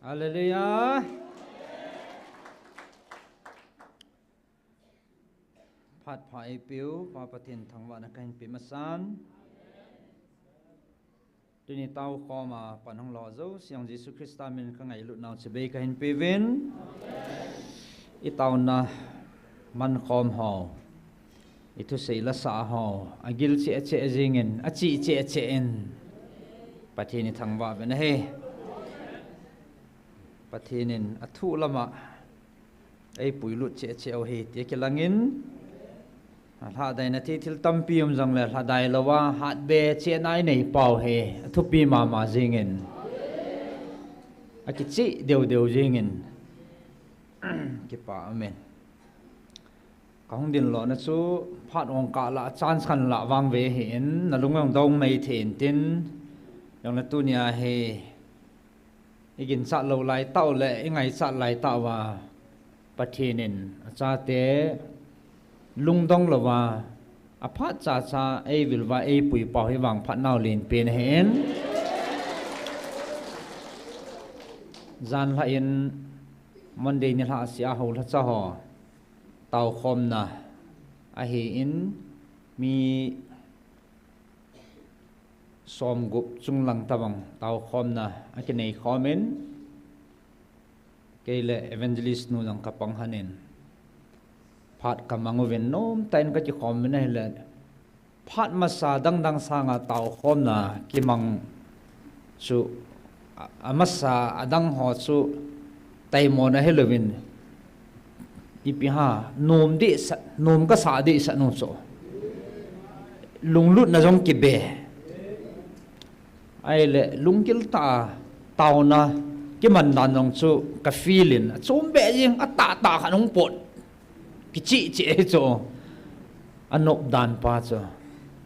Hallelujah. Phát phải biểu và phát hiện thằng bạn cái bị mất san. Tuy nhiên tao khó mà bản hong lò dấu siang Jesus Christ mình các ngày lúc nào sẽ bị cái bị vin. Ít tao na man khom hồ. Itu say la sa hồ. Agil che zingin. Achi che en. Phát hiện thằng bạn bên này. Phát hiện thu lama. Ai bùi lụt che ao he tiệt cái langin. Hạt đại na thi thil tam pi rằng là hạt đại lawa hạt be che nai nei pau he thu pi ma jingin. Aki chi đều jingin. Ki pa amen. Kahong din lo na chu phat ong ka la chance khan la wang ve hin na lungong dong nei thin tin yang na tu nia he igin sa lo lai tau le ngai sa lai tau wa pathinin cha te lung dong lawa aphat cha ai vilwa ai pui pau hi wang phat naw lin pen hen zan la in monday ni ha sia ho la cha ho tàu khom na a hi in mi som gup chung lang tawang tàu khom na a ke nei khomen ke le evangelist nu lang kapang hanin phat kamangu ven nom tain ka chi khom ne le phat ma sa dang sanga tàu khom na ki mang chu amasa adang ho chu tai mo na helovin ipiha nom ka sa di sa no so lunglut na jong ki be ai le lungkil ta tau na ki man dan jong chu ka feelin chom be jing ata khanong pot ki chi cho anop dan pa cho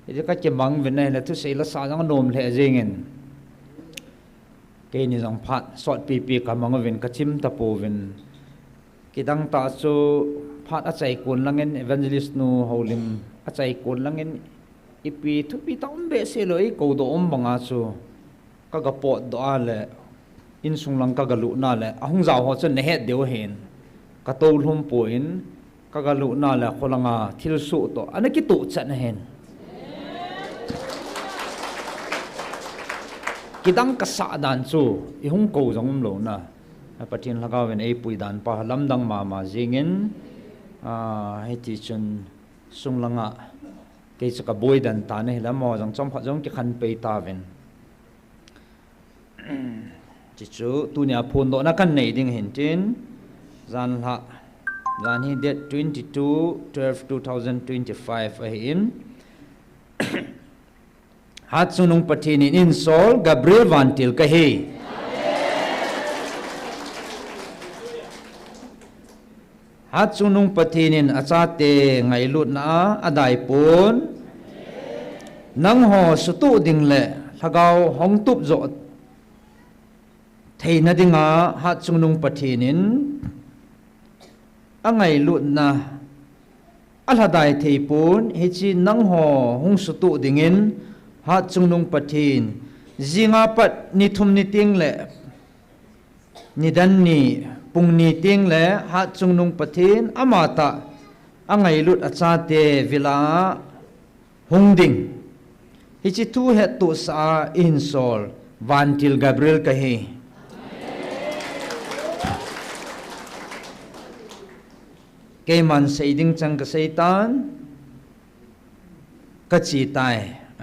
ide ka ke mang ven nei la tu sei la sa jang nom le jingin ke ni jong phat sot pi ka mang ven ka chim ta po ven kidang ta chu phat a chai kun langin evangelist nu holim a chai kun langin ipi thupi ta be se loi ko do banga chu ka ga pot do ale in sung lang ka ga lu na le ahung jaw ho chen ne he deu hen ka tol hum poin ka ga lu na le kholanga thil su to anaki tu chan hen kidang ka sa dan chu I hung ko jong lo na patin lagaw ven ai pui dan pa lamdang ma jingin he ti chun sunglanga ke chaka boi dan ta ne la mo jong chom pha jong ki khan pe ta ven chi chu tu nya phun do na kan nei ding hin tin zan hi date 22/12/2025 a in hat sunung patin in sol Gabriel Vantil ka he hat sunung pathinin achate ngai lut na adai pun nang ho sutu ding le thagau hong tup zo theina dinga hat sunung pathinin angai lut na alhadai thei pun hi chi nang ho hong sutu dingin hat sunung pathin zinga pat ni thum ni ting le ni dan ni pungni ting le hat chungnung pathin amata angai lut achate vila hungding hi chi thu het tu sa in sol Vantil Gabriel ka he ke man seiding chang ka seitan ka chi tai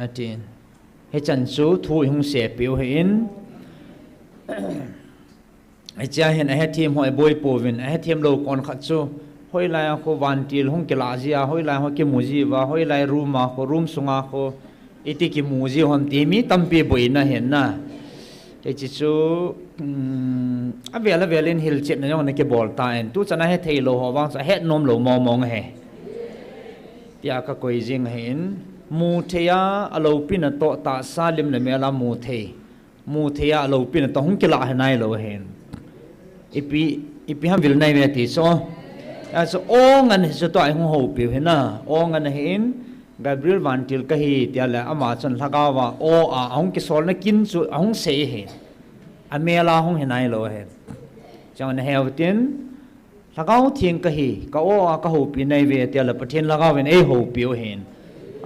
atin he chan chu thu hung se piu hin ai cha hen ai team hoi boy povin ai team lo kon khat chu hoi lai ko Vantil hong kila zia hoi lai ho ki muji wa hoi lai room sunga ko iti ki muji hom ti mi tampi boi na hen na e chi chu avela velin hil chet na yong na ke bol ta en tu chana he thei lo ho wang sa het nom lo mong he tia ka koi jing hen mu theya alo pin to ta salim le mela mu theya alo pin to hong kila hanai lo hen ipi ham vil nai ve ti so ong an so to ai hong ho pi he na ong an hin Gabriel Vantil ka hi tia la ama chan lagawa o a hong ki sol na kin chu hong se he amela hong hinai lo he chang na heu tin lagau thing ka hi ka o ka ho pi nei ve te la pathin lagau ven e ho pi o hen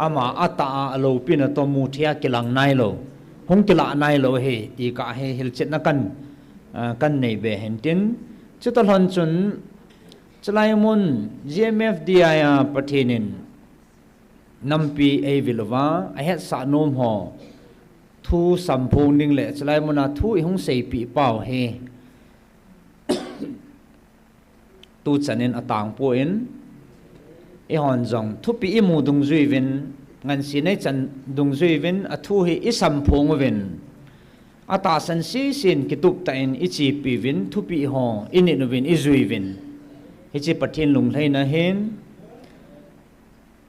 ama ata alo pi na to mu thia kilang nai lo hong kila nai lo he ti ka he hil chet na kan nei ve hen tin chutal hon chun chalai mun GMF dia pathinin nampi e vilwa a het sa nom ho thu sampung ding le chalai muna thu I hong sei pi pau he tu chanin atang po in e hon jong thu pi I mu dung zui vin ngan si nei chan dung zui vin a thu hi I sampung vin ata san si sin kitup ta in I chi pi vin thu pi ho in no vin I zui vin hi chi pathin lung hlei na hen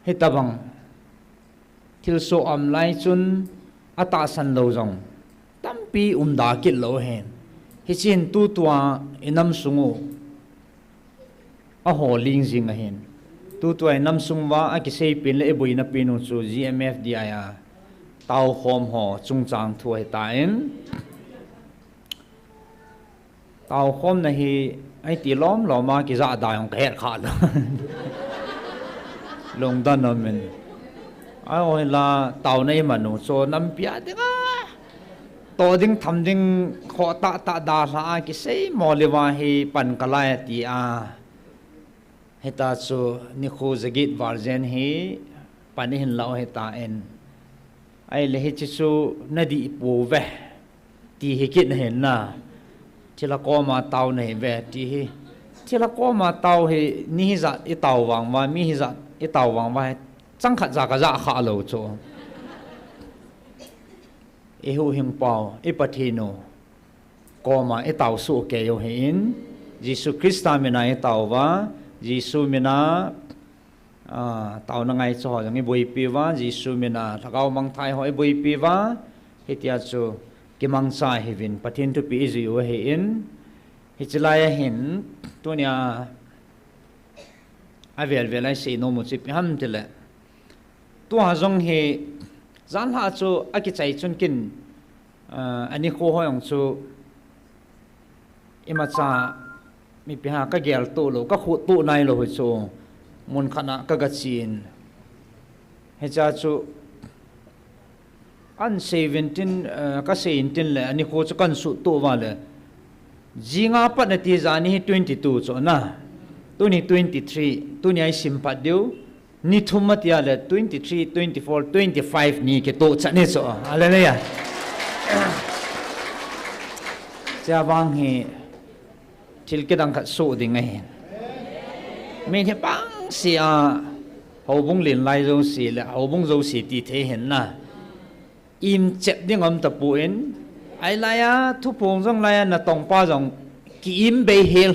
he tabang thil so am lai chun ata san lo jong tampi da kit lo hen hi chin tu tua inam sungu a ho ling jing a hen tu tua inam sungwa a ki sei pin le e buina pinu chu GMF dia ya tau khom ho chung chang thu he ta en tau khom na hi ai ti lom lo ma ki za da yong khet kha lo long dan no men ai oi la tau nei manu so nam pia de ga to ding tham ding kho ta da la ki sei mo le wa hi pan kala ti a heta chu ni khu zagit varjen hi pani hin lao heta en ai le hi chu nadi pu ve ti hi kit hen na chila ko ma tau nei ve ti hi chila ko ma tau hi ni za I tau wang ma mi hi za I tau wang wa chang khat za ka za kha lo cho e hu him pau e pathino ko ma e tau su ke yo hin Jesu Christa me na e tau wa Jesu me na tau na ngai cho jang e boi pi wa Jesu me na thakau mang thai ho e boi pi wa he tia chu ki mang sa he vin pathin tu pi ji o he in he chlai hin tu nya a vel ai se no mu chi pi ham te le tu ha jong he zan ha chu a ki chai chun kin ani kho ho yong chu ima cha mi pi ha ka gel tu lo ka khu tu nai lo chu mun khana ka ga chin he cha chu an 17 ka 17 le ani kho chu kan su tu wa le jinga pat na ti za ni 22 chu na tu ni 23 tu ni ai sim pat deu ni thumatia le 23 24 25 ni ke to chane so hallelujah cha wang he til ke dang khat so ding ai me he bang sia ho bung lin lai zo si le ho bung zo si ti the hen na im chep ding om ta pu en ai la ya thu pung jong la ya na tong pa jong ki im be hel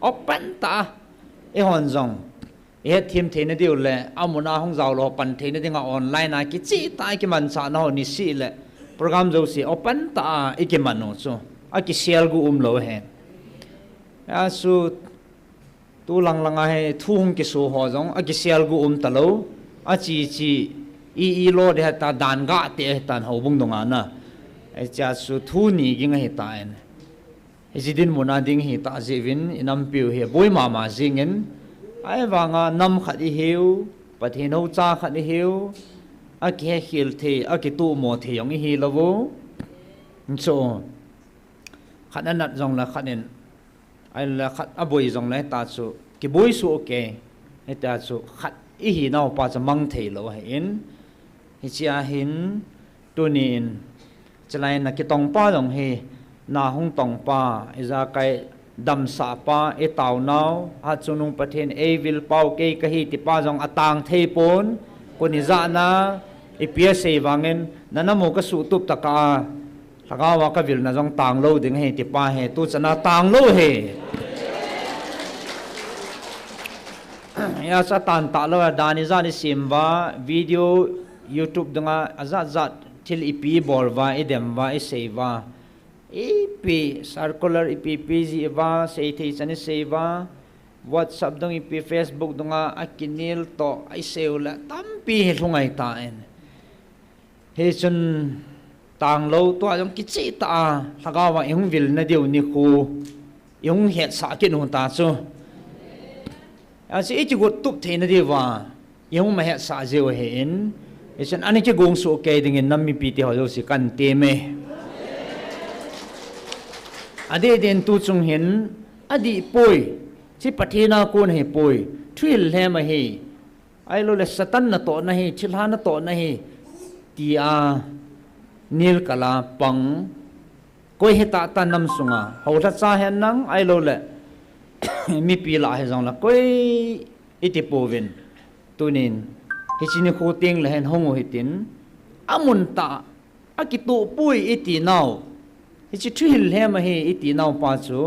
open ta e hon jong e thim the na diu le amuna hong zaw lo pan the na dinga online na ki chi ta ki man sa na ho ni si le program zo si open ta e ki man no so a ki share gu lo he a su tu lang he thu hong ki so ho jong a ki share gu ta lo a chi i lo de ta dan ga te tan ho bung dong na ai cha su thu ni gi nga he ta en Hizidin muna ding hi ta zivin inam piu hi boy mama zingin ai wanga nam khat I hiu pathino cha khat I hiu a ke khil the a ki tu mo the yong hi lowo so khat anat jong la khanen ai la khat a boy jong la ta chu ki boy su okay he ta chu khat I hi naw pa cha mang the lo ha in hi chia hin tunin chalai na ki tong pa jong hi na hong tong pa iza kai dam sa pa e taw naw ha chunung pathen e vil pau ke ka hi ti pa jong atang thei pon koni za na e pia se wangen nanamo ka su tup taka thakawa ka vil na jong tang lo ding he ti pa he tu chana tang lo he ya sa tan ta lo dani za ni simwa video YouTube danga azat zat til ipi borwa edem wa e seva EP circular EP PG va sei thei chani seva WhatsApp dong EP Facebook donga akinil to ai seula tampi he lungai ta en he chun tang lâu tua giống cái chỉ ta là cái mà yung vil na điều ni khu yung hiện sa kiến hồn ta chứ à chỉ ít chút tụt thế na điều và yung mà hiện sa diệu hiện nên anh ấy gong số cái dengan nami piti họ rồi sẽ cần tiền mê ade den tu chung hin adi poi chi pathina kon he poi thil he ma hi ai lo le satan na to na hi chilha na to na hi ti a nil kala pang koi he ta ta nam sunga ho tha cha hen nang ai lo le mi pi la he jong la koi iti povin tunin hi chini kho teng le hen hongo hitin amun ta akitu pui iti nau hi chi thil he ma hi iti nau pa chu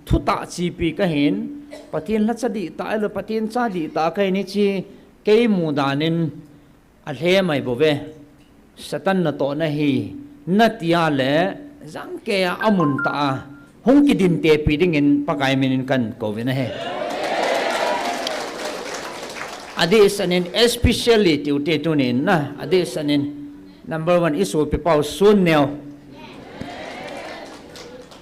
thu ta chi pi ka hin patin la chadi ta lo patin cha di ta kai ni chi ke mu danin a hle mai bo ve satan na to na hi na tia le jang ke amun ta hong ki din te pi ding in pakai minin kan ko ve na he adi sanin especially ti te tunin na adi sanin number 1 is so pe pau sun neo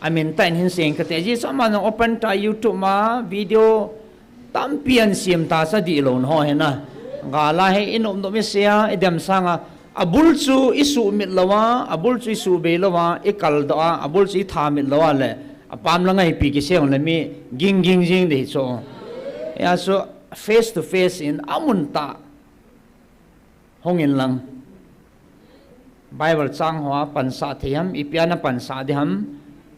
I mean tan hin sing ka te ji sama no open ta YouTube ma video tam pian sim ta sa di lon ho he na ga la he inom do me sia edem sanga abul chu isu mit lawa abul chu isu be lawa ikal da abul chu tha mit lawa le apam la ngai pi ki seong le mi ging jing de so ya so face to face in amunta hongin lang Bible chang hoa pansa thiam ipiana pansa diham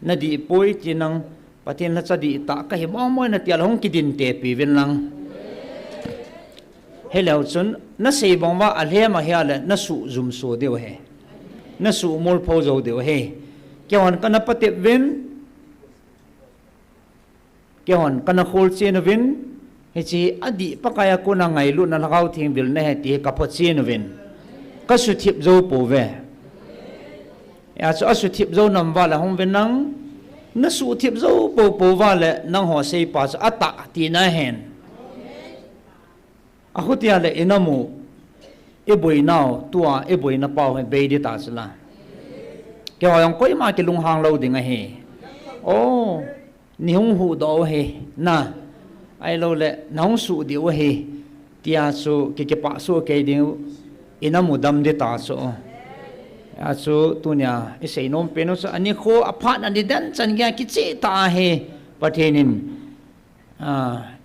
nadi poi tinang patin la chadi ta ka hi mo na tial hong kidin te pi vin lang hello chun na sei bong wa alhe ma hia le na su zum so de he na su mol pho zo de he kyon kana pate vin kyon kana khol chen vin he chi adi pakaya ko na ngai lu na lagaw thing bil na he ti ka pho chen vin ka su thip zo po ve ya so asu thip zo nam wa la hong ven nang na su thip zo po wa le nang ho sei pa ata ti na hen a hutia le inamu e boi nau tua e boi na pau he be di ta sala ke ho yang koi ma ke lung hang lo ding a he o ni hung hu do he na ai lo le nong su di o he tia su ke pa su ke ding inamu dam di ta so asu tunya isei nom peno sa ani kho aphat ani dan chan gya kichi ta he pathenin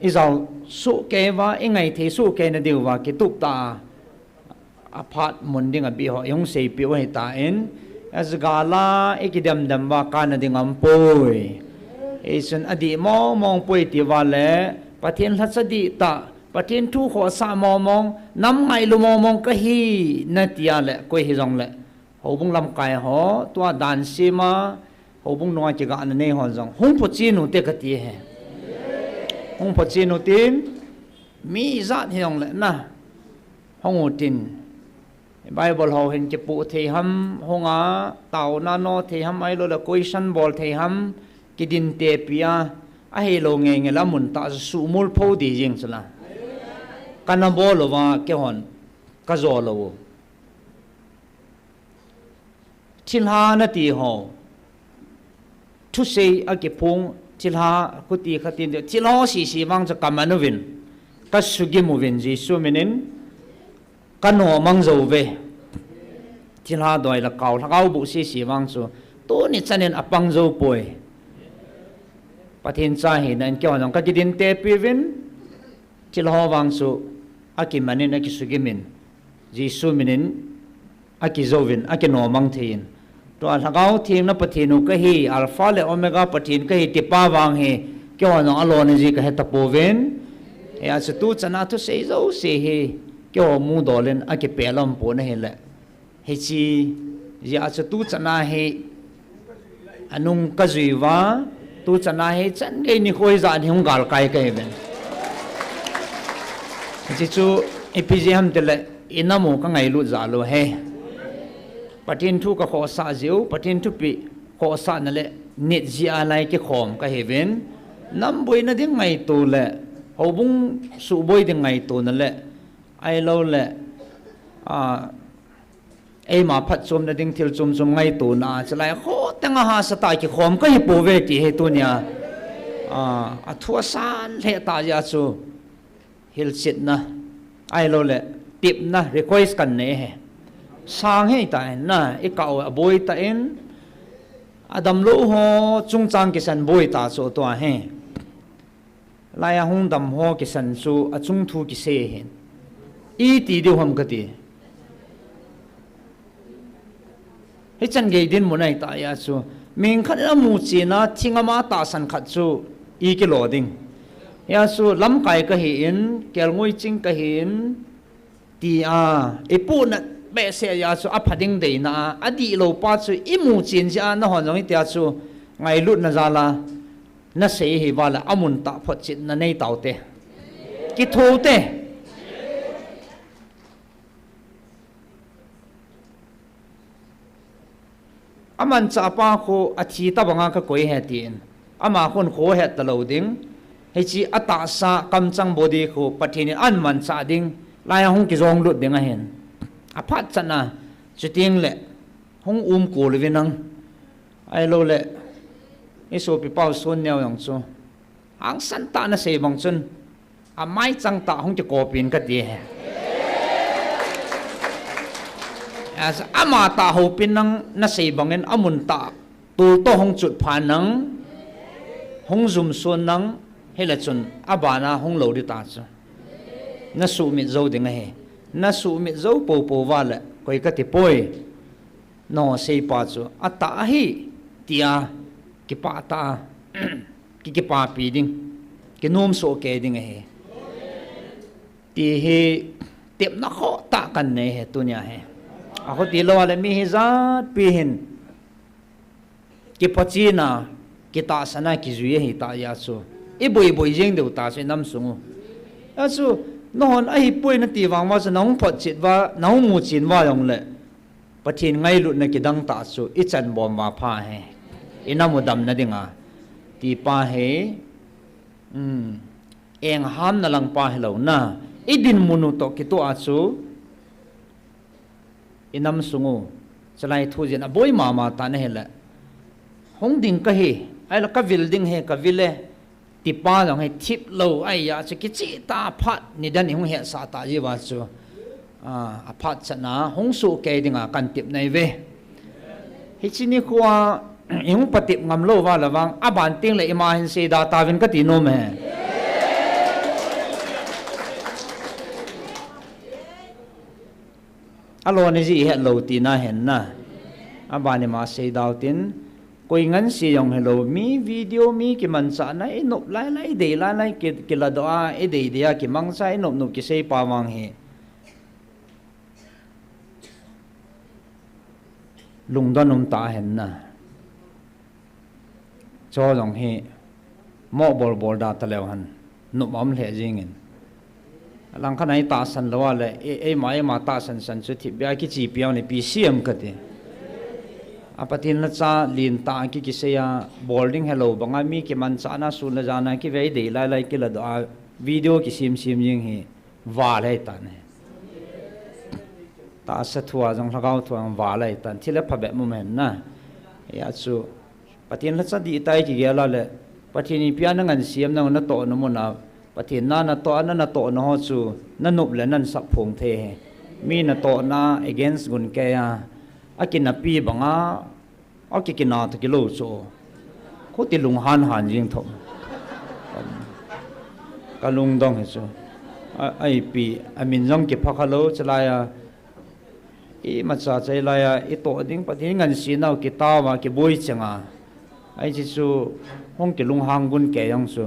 izau su ke wa ingai the su ke na dewa ki tup ta aphat munding abi ho yong sei pi wa ta en as gala ikidam dam wa kana dingam poi esun adi mo mong poi ti wa le pathen la chadi ta pathen thu kho sa mo mong nam ngai lu mo mong ka hi na tia le koi hi jong le hậu bung làm cài họ tua đàn xi ma hậu bung nói chỉ gạn này họ rằng hung phật chi nụ tê cái gì hè hung phật chi nụ tin mỹ giác hiền lệ na hung ngô tin Bible họ hình chụp bộ thầy hâm hung á tàu na no thầy hâm ai lo là question ball thầy hâm cái din tê pia ai lo nghe là muốn ta su mul phô đi riêng chứ là cái nam ball lo và cái hòn cái giò lo chilha na ti ho thu sei a ke phung chilha ku ti khatin de chilo si mang cha kamanu vin ka sugi mu vin ji su minin ka no mang zo ve chilha doi la kau bu si mang chu to ni chanen apang zo poi pathin cha hi nan kyo nang ka din te pi vin chilho wang chu a ki manin a ki sugi min ji su minin a ki zo vin a ki no mang thein to lagaw thing na pathinu ka hi alpha le omega pathin ka hi tipa wang he kyo no alon ji ka heta poven e as tu chana tu sei zo se he kyo mu dolen a ke pelam po na he le he chi ya as tu chana he anung ka jiwa tu chana he chan ge ni khoi za ni hung gal kai kai ben chi chu epgm te le inamu ka ngai lu za lo he patin thu ka kho sa jiu patin thu pi kho sa na le nit ji alai ke khom ka heaven nam boi na ding ngai tu le hobung su boi ding ngai tu na le ai lo le ai mà phát chôm na ding thil chôm chôm ngay tu na chalai kho tanga ha sa ta ki khom ka hi pu ve ki he tu nya a thua san le ta ya chu hil chit na ai lo le tip na request kan ne he sang he ta na e ka o boy ta en adam lo ho chung chang ki san boy ta so to he lai hung dam ho ki san su a chung thu ki se hen i ti de hom ka ti he chan ge din mo nai ta ya chu ming khat na mu chi na thinga ma ta san khat chu i ki lo ding ya su lam kai ka hi in kel ngoi ching ka hin ti e pu na be se ya su a phading de na adi lo pa chu i mu chin ja na hon jong ti a chu ngai lut na za la na se hi wala amun ta phot chit na nei tau te ki thu te aman cha pa ko athi ta banga ka koi he tin ama khon kho he ta lo ding he chi ata sa kam chang body ko pathin an man cha ding lai hong ki zong lut ding a hen a phat chana chuting le hong ko le vinang ai lo le iso pi pau son neo yong chu ang san ta na se bang chun a mai chang ta hong ti ko pin ka ti he as ama ta ho pin nang na se bangin amun ta tu to hong chut phan nang hong zum son nang hela chun abana hong lo di ta chu na su mi zo ding he na su mi zo po po wala koi ka ti poi no sei pa chu ata hi tia ki pa ta ki pa pi ding ki nom so ke ding he ti he tep na kho ta kan ne he tu nya he a ho ti lo wala mi hi za pi hin ki pachina ki ta sana ki zuye hi ta ya chu i boi jing de ta se nam sungu a chu non ai poi na ti wang wa sa nong phot chit wa nong mu chin wa yong le pathin ngai lut na ki dang ta chu i chan bom wa pha he inamu dam na dinga ti pa he eng ham na lang pa hello na idin munu to ki to a chu inam sungu chalai thu jin a boy mama ta na hela hong ding ka he ai la ka vil ding he ka vile ti pa long he thip lo ai ya chi ki chi ta phat ni dan hong he sa ta ji wa chu a phat chana hong su ke dinga kan tip nai ve hi chi ni kwa yung patip ngam lo wa lawang aban ting le ima hin se da ta vin ka ti no me alo ni ji he lo ti na hen na abani ma se daw tin koi ngan si yong hello mi video mi ki man sa na inop lai de lai ki la do a e de dia ki mang sa inop no ki se pa wang he lung don um ta hen na cho dòng he mo bol da ta lew han nu mom le jingin lang khan ai ta san lo le e ma ta san chu thi bia ki chi piao ni pcm ka te apatin la cha lin ta ki se ya boarding hello banga mi ki man cha na su la jana ki ve de lai ki la do video ki sim jing he wa le ta ne ta sa thua jong lagaw thuang wa le ta thile pha be mu men na ya chu patien la cha di tai ki gela le patini pian ngan siam na to no mo na patien na to na to no ho chu na nup le nan sak phong the mi na to na against gun ke ya akina pi banga akikina to kilo so ko ti lung han jing thom ka lung dong he chu ai pi amin jong ki phakhalo chala ya i ma cha chai la ya i to ding patien ngan si nau ki ta wa ki boi changa ai chi chu hong ki lung hang gun ke yang su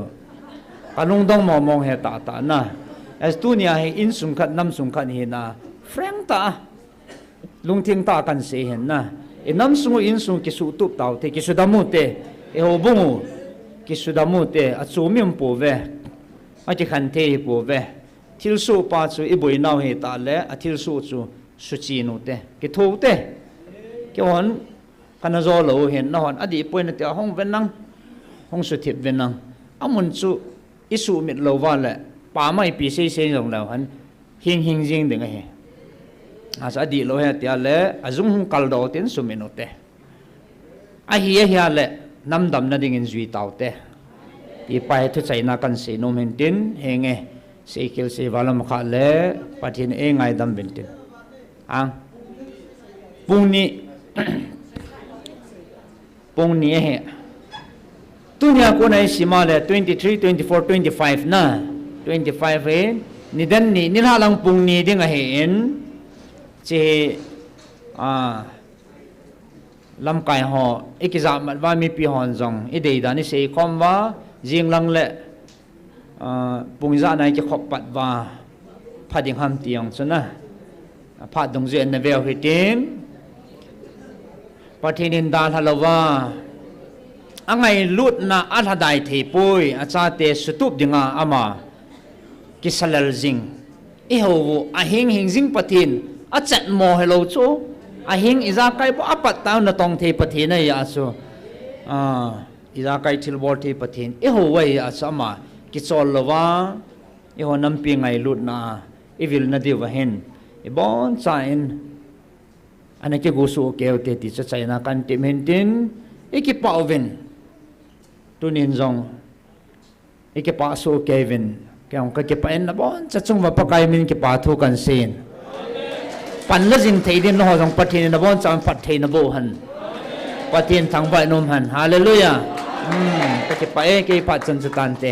kalung dong mo mong he ta na as tu nia he in sung khat nam sung khat he na frank ta lung thing ta kan se hen na e nam sung in sung ki su tup tau te ki su damu te e ho bungu ki su damu te a chu mim pu ve a ti khan te pu ve thil su pa chu i boi nau he ta le a thil su chu su chi nu te ki thu te ki hon kana zo lo hen na hon adi poin te hong ven nang hong su thip ven nang amun chu isu mit lo wa le pa mai pi se se jong lo han hing jing ding he asa di lo he tia le azung hung kal do tin suminu te a hi le nam dam na ding in zui tau te ti pai thu chaina kan se no men tin henge sekil se walam kha le pathin e ngai dam bin tin ang pungni he tunya ko nai sima le 23 24 25 na 25 he nidan ni nilalang pungni ding a he en che lam kai ho ikizam wa mi pi hon jong i dei da ni se khom wa jing lang le pungza nai che khop pat wa phading ham tiang chuna phat dong je na vel hitin pathinin dal halawa angai lut na athadai the pui acha te sutup dinga ama kisalal jing i ho a hing jing pathin a chat mo hello chu a hing iza kai bo apat taw na tong the pathin na ya chu iza kai thil bor the pathin i ho wai a sama ki chol lawa i ho nam pi ngai lut na i vil na diwa hen i bon chain ana ke gusu ke te ti cha chaina kan ti mentin i ki pawin tunin jong i ki pa so kevin kang ka ki pa en na bon cha chung ma pa kai min ki pa thu kan sin pan la jin thei din no jong pathin na bon cham phat thei na bo han pathin thang vai nom han hallelujah ka ki pa e ke pa chan chu tan te